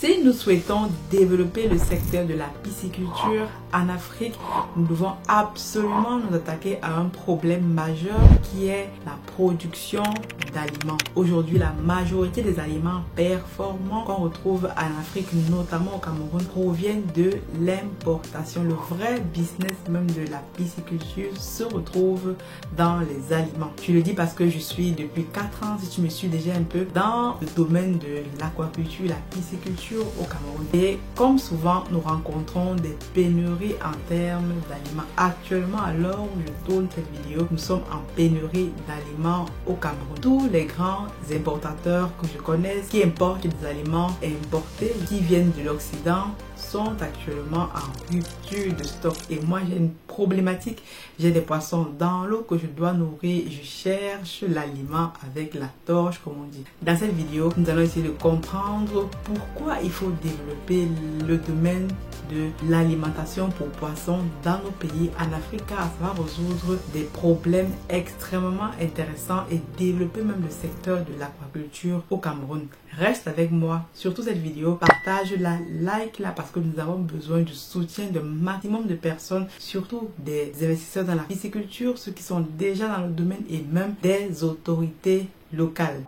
Si nous souhaitons développer le secteur de la pisciculture en Afrique, nous devons absolument nous attaquer à un problème majeur qui est la production d'aliments. Aujourd'hui, la majorité des aliments performants qu'on retrouve en Afrique, notamment au Cameroun, proviennent de l'importation. Le vrai business même de la pisciculture se retrouve dans les aliments. Je le dis parce que je suis depuis 4 ans, si tu me suis déjà un peu, dans le domaine de l'aquaculture, la pisciculture au Cameroun. Et comme souvent, nous rencontrons des pénuries en termes d'aliments. Actuellement, à l'heure où je tourne cette vidéo, nous sommes en pénurie d'aliments au Cameroun. Tous les grands importateurs que je connais qui importent des aliments importés qui viennent de l'Occident sont actuellement en rupture de stock. Et moi, j'ai une problématique. J'ai des poissons dans l'eau que je dois nourrir. Je cherche l'aliment avec la torche, comme on dit. Dans cette vidéo, nous allons essayer de comprendre pourquoi il faut développer le domaine de l'alimentation pour poissons dans nos pays en Afrique, car ça va résoudre des problèmes extrêmement intéressants et développer même le secteur de l'aquaculture au Cameroun. Reste avec moi, surtout cette vidéo, partage-la, like-la parce que nous avons besoin du soutien de maximum de personnes, surtout des investisseurs dans la pisciculture, ceux qui sont déjà dans le domaine et même des autorités locales.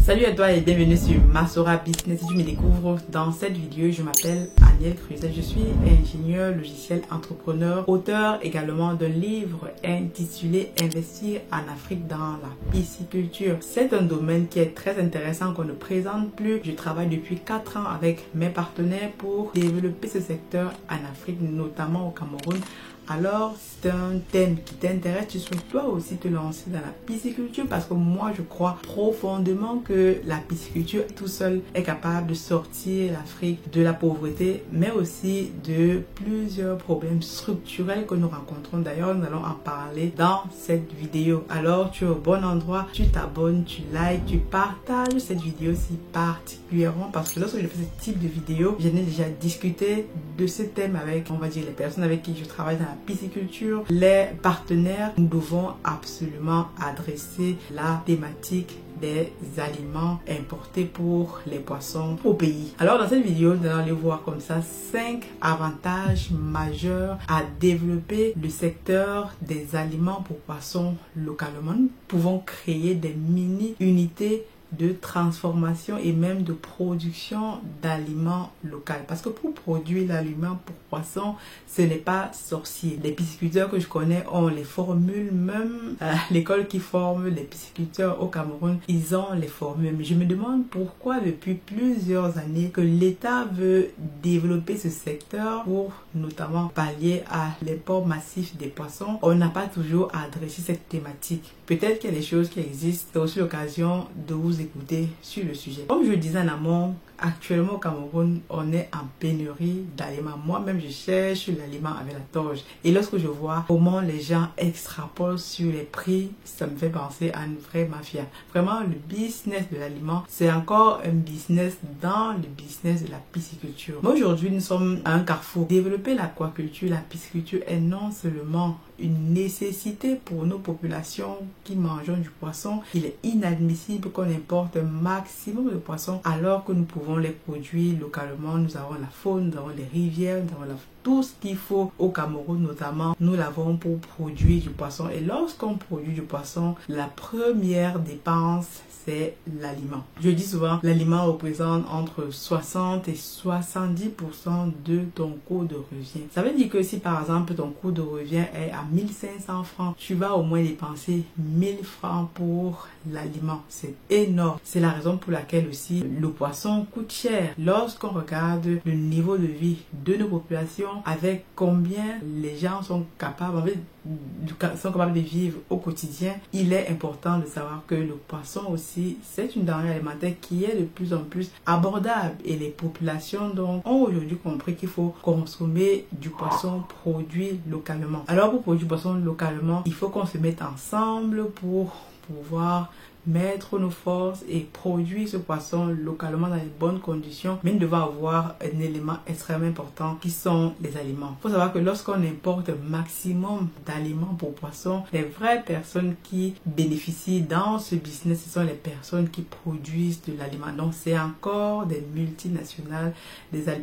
Salut à toi et bienvenue sur Masora Business. Si tu me découvres dans cette vidéo, je m'appelle Aniel Cruzet. Je suis ingénieur logiciel entrepreneur, auteur également d'un livre intitulé Investir en Afrique dans la pisciculture. C'est un domaine qui est très intéressant qu'on ne présente plus. Je travaille depuis 4 ans avec mes partenaires pour développer ce secteur en Afrique, notamment au Cameroun. Alors, c'est un thème qui t'intéresse, tu souhaites toi aussi te lancer dans la pisciculture parce que moi, je crois profondément que la pisciculture tout seul est capable de sortir l'Afrique de la pauvreté, mais aussi de plusieurs problèmes structurels que nous rencontrons. D'ailleurs, nous allons en parler dans cette vidéo. Alors, tu es au bon endroit, tu t'abonnes, tu likes, tu partages cette vidéo-ci particulièrement parce que lorsque je fais ce type de vidéo, j'en ai déjà discuté de ce thème avec, on va dire, les personnes avec qui je travaille dans la pisciculture, les partenaires. Nous devons absolument adresser la thématique des aliments importés pour les poissons au pays. Alors dans cette vidéo, nous allons aller voir comme ça 5 avantages majeurs à développer le secteur des aliments pour poissons localement. Nous pouvons créer des mini-unités de transformation et même de production d'aliments locaux. Parce que pour produire l'aliment pour poissons, ce n'est pas sorcier. Les pisciculteurs que je connais ont les formules, même l'école qui forme les pisciculteurs au Cameroun, ils ont les formules. Mais je me demande pourquoi depuis plusieurs années que l'État veut développer ce secteur pour notamment pallier à l'import massif des poissons. On n'a pas toujours adressé cette thématique. Peut-être qu'il y a des choses qui existent. C'est aussi l'occasion de vous écouter sur le sujet. Comme je le disais en amont, actuellement au Cameroun, on est en pénurie d'aliments. Moi-même, je cherche l'aliment avec la torche. Et lorsque je vois comment les gens extrapolent sur les prix, ça me fait penser à une vraie mafia. Vraiment, le business de l'aliment, c'est encore un business dans le business de la pisciculture. Mais aujourd'hui, nous sommes à un carrefour. Développer l'aquaculture, la pisciculture est non seulement une nécessité pour nos populations qui mangent du poisson. Il est inadmissible qu'on importe un maximum de poissons alors que nous pouvons les produire localement. Nous avons la faune, nous avons les rivières, nous avons tout ce qu'il faut au Cameroun notamment. Nous l'avons pour produire du poisson. Et lorsqu'on produit du poisson, la première dépense, c'est l'aliment. Je dis souvent, l'aliment représente entre 60 et 70% de ton coût de revient. Ça veut dire que si par exemple ton coût de revient est à 1500 francs, tu vas au moins dépenser 1000 francs pour l'aliment. C'est énorme. C'est la raison pour laquelle aussi le poisson coûte cher. Lorsqu'on regarde le niveau de vie de nos populations, avec combien les gens sont capables de vivre au quotidien, il est important de savoir que le poisson aussi, c'est une denrée alimentaire qui est de plus en plus abordable et les populations donc ont aujourd'hui compris qu'il faut consommer du poisson produit localement. Alors pour produire du poisson localement, il faut qu'on se mette ensemble pour pouvoir mettre nos forces et produire ce poisson localement dans les bonnes conditions, mais nous devons avoir un élément extrêmement important qui sont les aliments. Il faut savoir que lorsqu'on importe un maximum d'aliments pour poissons, les vraies personnes qui bénéficient dans ce business, ce sont les personnes qui produisent de l'aliment. Donc c'est encore des multinationales,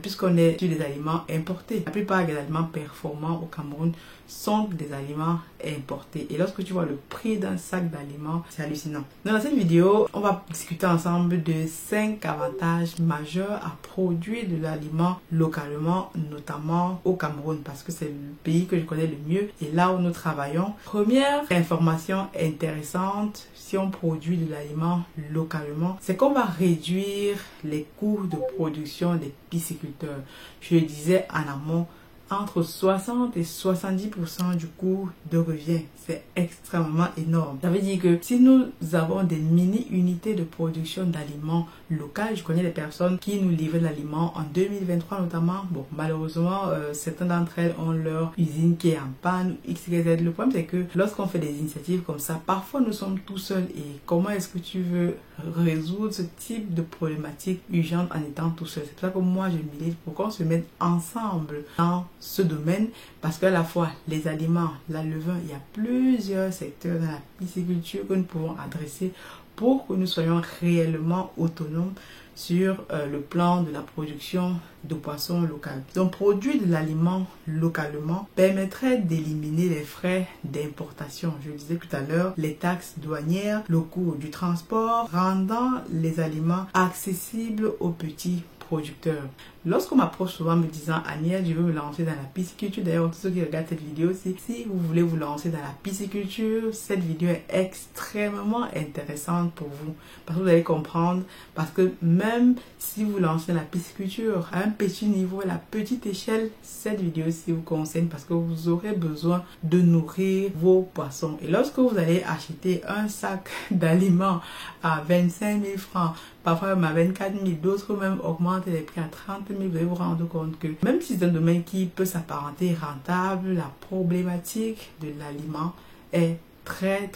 puisqu'on est sur des aliments importés. La plupart des aliments performants au Cameroun sont des aliments importés. Et lorsque tu vois le prix d'un sac d'aliments, c'est hallucinant. Dans cette vidéo, on va discuter ensemble de 5 avantages majeurs à produire de l'aliment localement, notamment au Cameroun, parce que c'est le pays que je connais le mieux et là où nous travaillons. Première information intéressante, si on produit de l'aliment localement, c'est qu'on va réduire les coûts de production des pisciculteurs. Je le disais en amont, entre 60 et 70% du coût de revient. C'est extrêmement énorme. Ça veut dire que si nous avons des mini-unités de production d'aliments locaux, je connais des personnes qui nous livrent l'aliment en 2023 notamment. Bon, malheureusement, certaines d'entre elles ont leur usine qui est en panne, X, Y, Z. Le problème, c'est que lorsqu'on fait des initiatives comme ça, parfois nous sommes tout seuls. Et comment est-ce que tu veux résoudre ce type de problématique urgente en étant tout seul? C'est pour ça que moi, je milite pour qu'on se mette ensemble dans ce domaine, parce qu'à la fois les aliments, la levain, il y a plusieurs secteurs dans la pisciculture que nous pouvons adresser pour que nous soyons réellement autonomes sur le plan de la production de poissons local. Donc produire de l'aliment localement permettrait d'éliminer les frais d'importation. Je le disais tout à l'heure, les taxes douanières, le coût du transport, rendant les aliments accessibles aux petits producteurs. Lorsqu'on m'approche souvent me disant Aniel, je veux me lancer dans la pisciculture, d'ailleurs tous ceux qui regardent cette vidéo, si vous voulez vous lancer dans la pisciculture, cette vidéo est extrêmement intéressante pour vous, parce que vous allez comprendre, parce que même si vous lancez dans la pisciculture à un petit niveau, à la petite échelle, cette vidéo-ci vous concerne parce que vous aurez besoin de nourrir vos poissons. Et lorsque vous allez acheter un sac d'aliments à 25 000 francs, parfois même à 24 000, d'autres même augmentent les prix à 30 000, vous allez vous rendre compte que même si c'est un domaine qui peut s'apparenter rentable, la problématique de l'aliment est très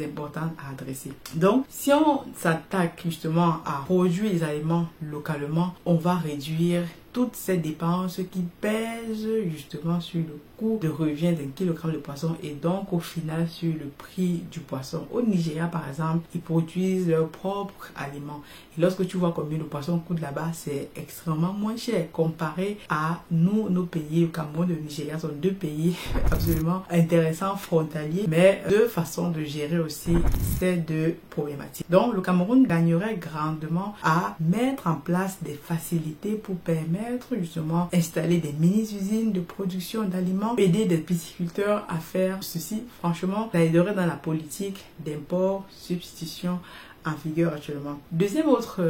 importante à adresser. Donc, si on s'attaque justement à produire les aliments localement, on va réduire toutes ces dépenses qui pèsent justement sur le coût de revient d'un kilogramme de poisson et donc au final sur le prix du poisson. Au Nigeria par exemple, ils produisent leurs propres aliments et lorsque tu vois combien le poisson coûte là-bas, c'est extrêmement moins cher comparé à nous, nos pays. Le Cameroun et le Nigeria sont deux pays absolument intéressants, frontaliers, mais deux façons de gérer aussi ces deux problématiques. Donc le Cameroun gagnerait grandement à mettre en place des facilités pour permettre justement installer des mini-usines de production d'aliments, aider des pisciculteurs à faire ceci. Franchement, ça aiderait dans la politique d'import-substitution en vigueur actuellement. Deuxième autre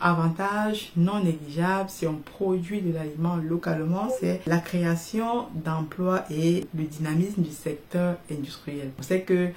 avantage non négligeable si on produit de l'aliment localement, c'est la création d'emplois et le dynamisme du secteur industriel. On sait que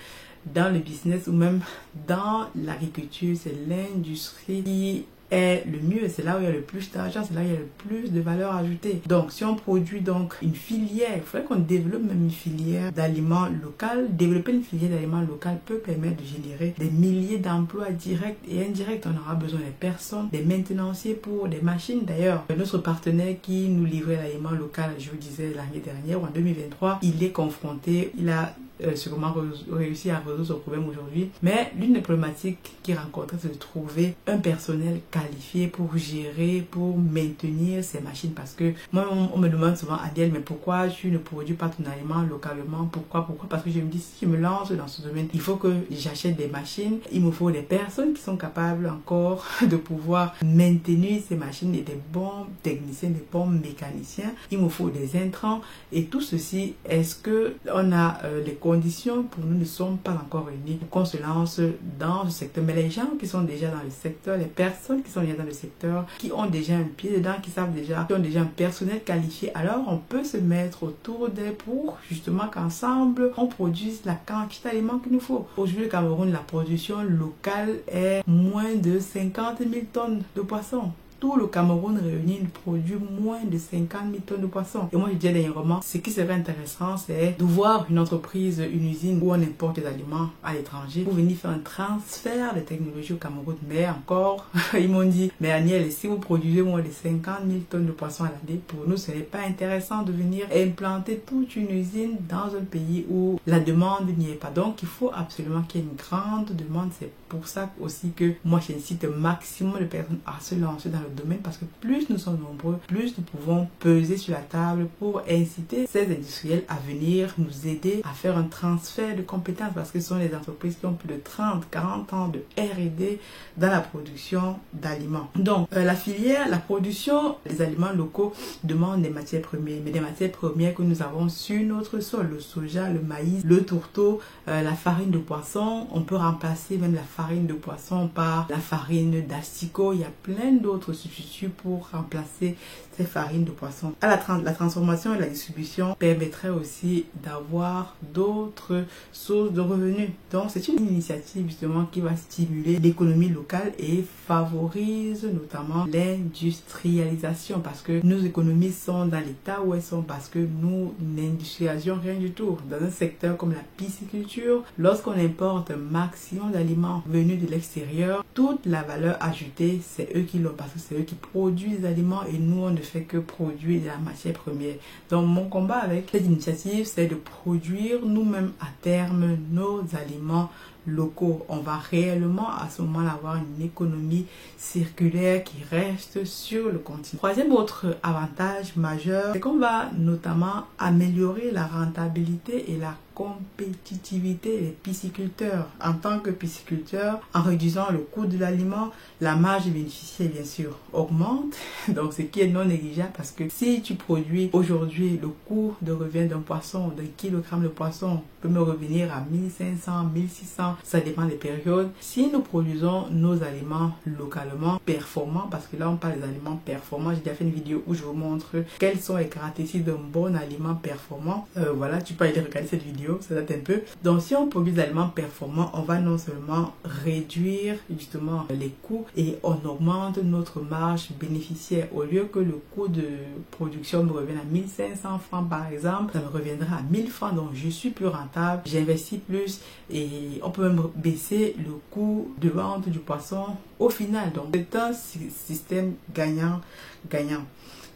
dans le business ou même dans l'agriculture, c'est l'industrie qui est le mieux, c'est là où il y a le plus d'argent, c'est là où il y a le plus de valeur ajoutée. Donc si on produit donc une filière, il faudrait qu'on développe même une filière d'aliments local. Développer une filière d'aliments local peut permettre de générer des milliers d'emplois directs et indirects. On aura besoin des personnes, des maintenanciers pour des machines. D'ailleurs, notre partenaire qui nous livrait l'aliment local, je vous disais l'année dernière ou en 2023, il est confronté, il a sûrement réussi à résoudre son problème aujourd'hui. Mais l'une des problématiques qu'il rencontre, c'est de trouver un personnel qualifié pour gérer, pour maintenir ces machines. Parce que moi, on me demande souvent, Adiel, mais pourquoi tu ne produis pas ton aliment localement? Pourquoi? Parce que je me dis, si je me lance dans ce domaine, il faut que j'achète des machines. Il me faut des personnes qui sont capables encore de pouvoir maintenir ces machines et des bons techniciens, des bons mécaniciens. Il me faut des intrants. Et tout ceci, est-ce que on a les conditions pour nous ne sont pas encore réunies pour qu'on se lance dans ce secteur? Mais les gens qui sont déjà dans le secteur, les personnes qui sont déjà dans le secteur, qui ont déjà un pied dedans, qui savent déjà, qui ont déjà un personnel qualifié, alors on peut se mettre autour d'eux pour justement qu'ensemble on produise la quantité d'aliments qu'il nous faut. Aujourd'hui, le Cameroun, la production locale est moins de 50 000 tonnes de poissons. tout le Cameroun réuni produit moins de 50 000 tonnes de poissons. Et moi, je disais dernièrement, ce qui serait intéressant, c'est de voir une entreprise, une usine où on importe des aliments à l'étranger pour venir faire un transfert de technologie au Cameroun. Mais encore, ils m'ont dit, mais Aniel, si vous produisez moins de 50 000 tonnes de poissons à l'année, pour nous, ce n'est pas intéressant de venir implanter toute une usine dans un pays où la demande n'y est pas. Donc, il faut absolument qu'il y ait une grande demande. C'est pour ça aussi que moi, j'incite un maximum de personnes à se lancer dans le domaine, parce que plus nous sommes nombreux, plus nous pouvons peser sur la table pour inciter ces industriels à venir nous aider à faire un transfert de compétences, parce que ce sont des entreprises qui ont plus de 30, 40 ans de R&D dans la production d'aliments. Donc, la filière, la production des aliments locaux demande des matières premières, mais des matières premières que nous avons sur notre sol, le soja, le maïs, le tourteau, la farine de poisson. On peut remplacer même la farine de poisson par la farine d'asticot. Il y a plein d'autres substituts pour remplacer ces farines de poisson. La transformation et la distribution permettrait aussi d'avoir d'autres sources de revenus. Donc, c'est une initiative justement qui va stimuler l'économie locale et favorise notamment l'industrialisation, parce que nos économies sont dans l'état où elles sont parce que nous n'industrialisons rien du tout. Dans un secteur comme la pisciculture, lorsqu'on importe un maximum d'aliments venus de l'extérieur, toute la valeur ajoutée, c'est eux qui l'ont, parce que c'est eux qui produisent les aliments et nous, on ne fait que produire de la matière première. Donc, mon combat avec cette initiative, c'est de produire nous-mêmes à terme nos aliments locaux. On va réellement à ce moment-là avoir une économie circulaire qui reste sur le continent. Troisième autre avantage majeur, c'est qu'on va notamment améliorer la rentabilité et la compétitivité des pisciculteurs. En tant que pisciculteur, en réduisant le coût de l'aliment, la marge bénéficiaire bien sûr augmente, donc ce qui est non négligeable, parce que si tu produis aujourd'hui, le coût de revient d'un poisson, d'un kilogramme de poisson peut me revenir à 1500, 1600, ça dépend des périodes. Si nous produisons nos aliments localement performants, parce que là on parle des aliments performants, j'ai déjà fait une vidéo où je vous montre quelles sont les caractéristiques d'un bon aliment performant. Voilà, tu peux aller regarder cette vidéo, ça date un peu. Donc si on produit des aliments performants, on va non seulement réduire justement les coûts et on augmente notre marge bénéficiaire. Au lieu que le coût de production me revienne à 1500 francs par exemple, ça me reviendra à 1000 francs. Donc je suis plus rentable, j'investis plus et on peut même baisser le coût de vente du poisson au final. Donc c'est un système gagnant-gagnant.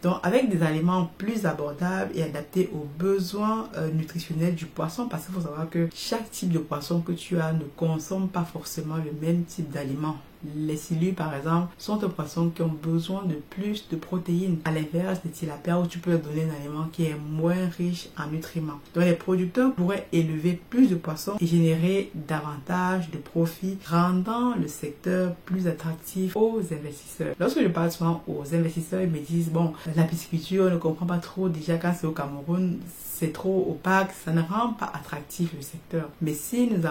Donc, avec des aliments plus abordables et adaptés aux besoins nutritionnels du poisson, parce qu'il faut savoir que chaque type de poisson que tu as ne consomme pas forcément le même type d'aliments. Les silures, par exemple, sont des poissons qui ont besoin de plus de protéines. À l'inverse des tilapias, où tu peux leur donner un aliment qui est moins riche en nutriments. Donc, les producteurs pourraient élever plus de poissons et générer davantage de profits, rendant le secteur plus attractif aux investisseurs. Lorsque je parle souvent aux investisseurs, ils me disent, bon, la pisciculture, on ne comprend pas trop. Déjà, quand c'est au Cameroun, c'est trop opaque, ça ne rend pas attractif le secteur. Mais si nous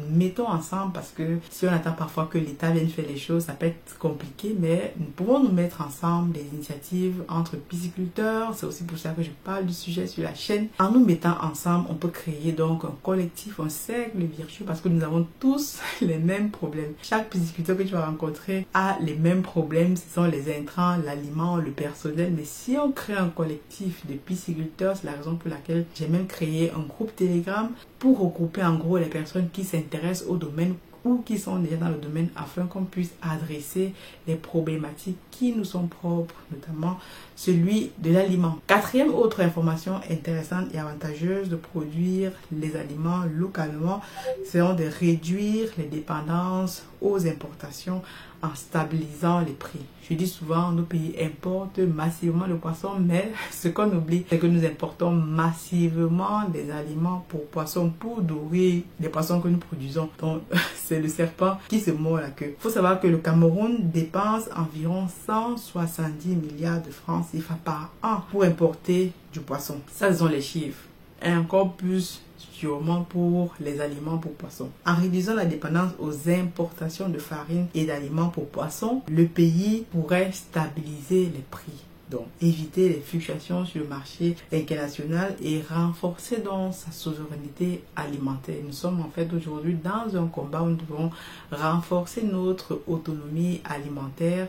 mettons ensemble, parce que si on attend parfois que l'État vienne faire les choses, ça peut être compliqué, mais nous pouvons nous mettre ensemble des initiatives entre pisciculteurs. C'est aussi pour ça que je parle du sujet sur la chaîne. En nous mettant ensemble, on peut créer donc un collectif, un cercle vertueux, parce que nous avons tous les mêmes problèmes. Chaque pisciculteur que tu vas rencontrer a les mêmes problèmes. Ce sont les intrants, l'aliment, le personnel. Mais si on crée un collectif de pisciculteurs, c'est la raison pour laquelle j'ai même créé un groupe Telegram pour regrouper en gros les personnes qui s'intéressent au domaine ou qui sont déjà dans le domaine, afin qu'on puisse adresser les problématiques qui nous sont propres, notamment celui de l'aliment. Quatrième autre information intéressante et avantageuse de produire les aliments localement, c'est de réduire les dépendances aux importations en stabilisant les prix. Je dis souvent, nos pays importent massivement le poisson, mais ce qu'on oublie, c'est que nous importons massivement des aliments pour poissons, pour nourrir les poissons que nous produisons. Donc, c'est le serpent qui se mord la queue. Il faut savoir que le Cameroun dépense environ 170 milliards de francs CFA par an pour importer du poisson. Ça, ce sont les chiffres. Et encore plus sûrement pour les aliments pour poissons. En réduisant la dépendance aux importations de farine et d'aliments pour poissons, le pays pourrait stabiliser les prix. Donc, éviter les fluctuations sur le marché international et renforcer donc sa souveraineté alimentaire. Nous sommes en fait aujourd'hui dans un combat où nous devons renforcer notre autonomie alimentaire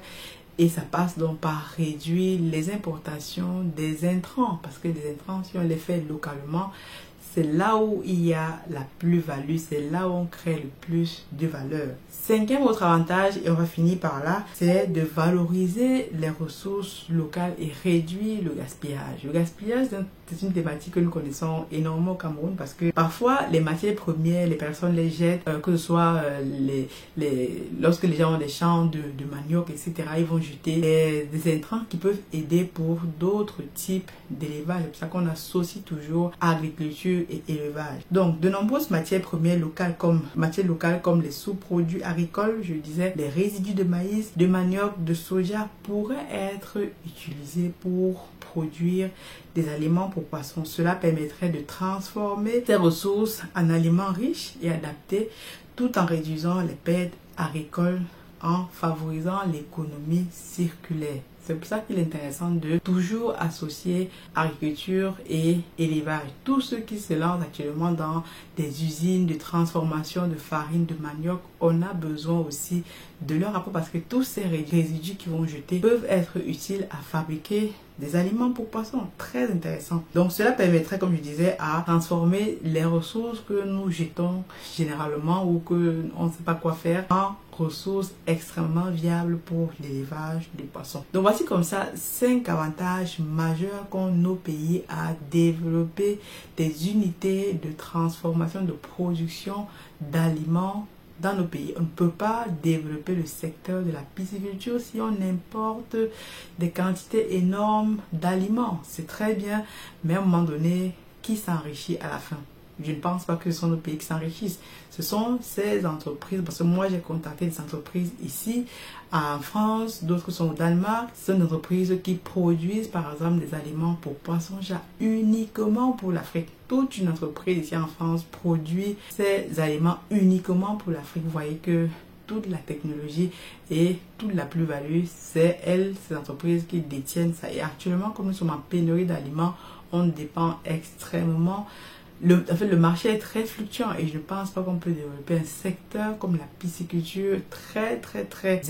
Et ça passe donc par réduire les importations des intrants, parce que les intrants, si on les fait localement, c'est là où il y a la plus-value, c'est là où on crée le plus de valeur. Cinquième autre avantage, et on va finir par là, c'est de valoriser les ressources locales et réduire le gaspillage. Le gaspillage, c'est une thématique que nous connaissons énormément au Cameroun parce que parfois les matières premières, les personnes les jettent, que ce soit lorsque les gens ont des champs de manioc, etc., ils vont jeter des intrants qui peuvent aider pour d'autres types d'élevage. C'est pour ça qu'on associe toujours agriculture et élevage. Donc, de nombreuses matières premières locales comme les sous-produits agricoles, je disais, les résidus de maïs, de manioc, de soja pourraient être utilisés pour produire des aliments pour poissons. Cela permettrait de transformer ces ressources en aliments riches et adaptés tout en réduisant les pertes agricoles, en favorisant l'économie circulaire. C'est pour ça qu'il est intéressant de toujours associer agriculture et élevage. Tous ceux qui se lancent actuellement dans des usines de transformation de farine de manioc, on a besoin aussi de leur apport parce que tous ces résidus qu'ils vont jeter peuvent être utiles à fabriquer des aliments pour poissons. Très intéressant. Donc cela permettrait, comme je disais, à transformer les ressources que nous jetons généralement ou que on ne sait pas quoi faire en ressources extrêmement viables pour l'élevage des poissons. Donc voici comme ça 5 avantages majeurs qu'ont nos pays à développer des unités de transformation, de production d'aliments dans nos pays. On ne peut pas développer le secteur de la pisciculture si on importe des quantités énormes d'aliments. C'est très bien, mais à un moment donné, qui s'enrichit à la fin? Je ne pense pas que ce sont nos pays qui s'enrichissent. Ce sont ces entreprises, parce que moi j'ai contacté des entreprises ici en France, d'autres sont au Danemark. Ce sont des entreprises qui produisent par exemple des aliments pour poissons-chat uniquement pour l'Afrique. Toute une entreprise ici en France produit ces aliments uniquement pour l'Afrique. Vous voyez que toute la technologie et toute la plus-value, c'est elles, ces entreprises qui détiennent ça. Et actuellement, comme nous sommes en pénurie d'aliments, on dépend extrêmement. Le marché est très fluctuant et je ne pense pas qu'on peut développer un secteur comme la pisciculture très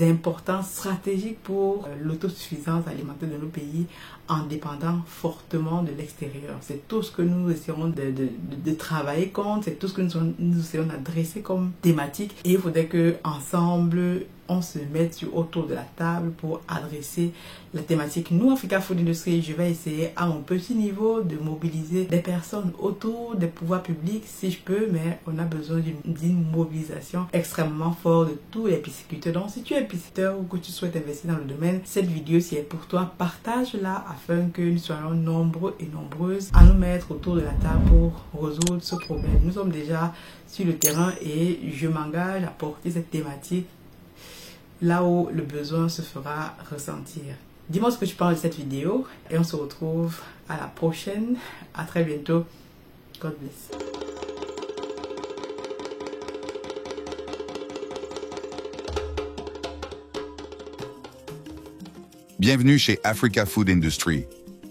important, stratégique pour l'autosuffisance alimentaire de nos pays en dépendant fortement de l'extérieur. C'est tout ce que nous essayons de travailler contre, c'est tout ce que nous essayons d'adresser comme thématique et il faudrait que ensemble on se mette autour de la table pour adresser la thématique. Nous, Africa Food Industry, je vais essayer à mon petit niveau de mobiliser des personnes autour des pouvoirs publics si je peux, mais on a besoin d'une mobilisation extrêmement forte de tous les pisciculteurs. Donc, si tu es pisciculteur ou que tu souhaites investir dans le domaine, cette vidéo, si elle est pour toi, partage-la afin que nous soyons nombreux et nombreuses à nous mettre autour de la table pour résoudre ce problème. Nous sommes déjà sur le terrain et je m'engage à porter cette thématique là où le besoin se fera ressentir. Dis-moi ce que tu penses de cette vidéo et on se retrouve à la prochaine. À très bientôt. God bless. Bienvenue chez Africa Food Industry,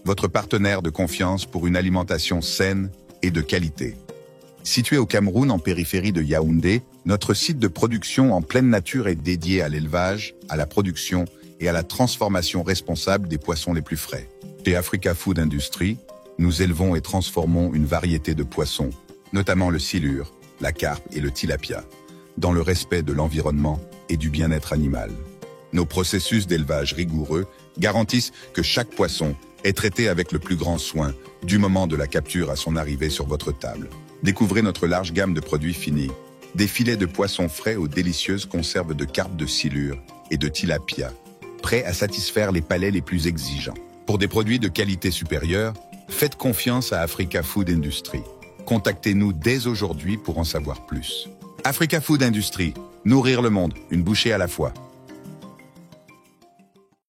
votre partenaire de confiance pour une alimentation saine et de qualité. Situé au Cameroun en périphérie de Yaoundé, notre site de production en pleine nature est dédié à l'élevage, à la production et à la transformation responsable des poissons les plus frais. Chez Africa Food Industry, nous élevons et transformons une variété de poissons, notamment le silure, la carpe et le tilapia, dans le respect de l'environnement et du bien-être animal. Nos processus d'élevage rigoureux garantissent que chaque poisson est traité avec le plus grand soin, du moment de la capture à son arrivée sur votre table. Découvrez notre large gamme de produits finis, des filets de poissons frais aux délicieuses conserves de carpe de silure et de tilapia, prêts à satisfaire les palais les plus exigeants. Pour des produits de qualité supérieure, faites confiance à Africa Food Industry. Contactez-nous dès aujourd'hui pour en savoir plus. Africa Food Industry, nourrir le monde, une bouchée à la fois.